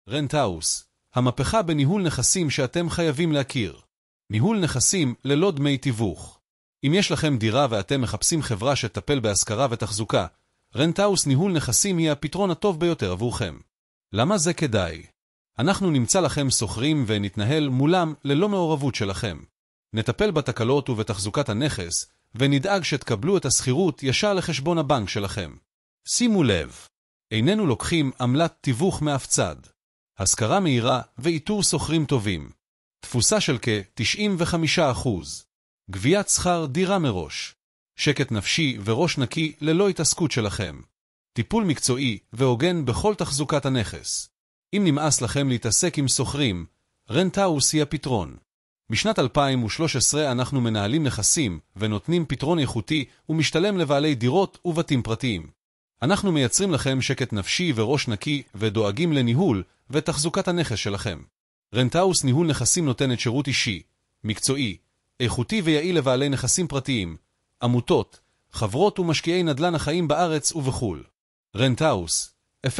רנטהאוס, המהפכה בניהול נכסים שאתם חייבים להכיר. ניהול נכסים ללא דמי תיווך. אם יש לכם דירה ואתם מחפשים חברה שתטפל בהשכרה ותחזוקה, רנטהאוס ניהול נכסים היא הפתרון הטוב ביותר עבורכם. למה זה כדאי? אנחנו נמצא לכם שוכרים ונתנהל מולם ללא מעורבות שלכם. נטפל בתקלות ובתחזוקת הנכס, ונדאג שתקבלו את השכירות ישר לחשבון הבנק שלכם. שימו לב, איננו לוקחים עמלת תיווך מאף צד. השכרה מהירה ואיתור שוכרים טובים. תפוסה של כ-95%. גביית שכר דירה מראש. שקט נפשי וראש נקי ללא התעסקות שלכם. טיפול מקצועי והוגן בכל תחזוקת הנכס. אם נמאס לכם להתעסק עם שוכרים, רנטהאוס היא הפתרון. משנת 2013 אנחנו מנהלים נכסים ונותנים פתרון איכותי ומשתלם לבעלי דירות ובתים פרטיים. אנחנו מייצרים לכם שקט נפשי וראש נקי ודואגים לניהול ותחזוקת הנכס שלכם. רנטהאוס ניהול נכסים נותנת שירות אישי, מקצועי, איכותי ויעיל לבעלי נכסים פרטיים, עמותות, חברות ומשקיעי נדל"ן החיים בארץ ובחול. רנטהאוס 0542268355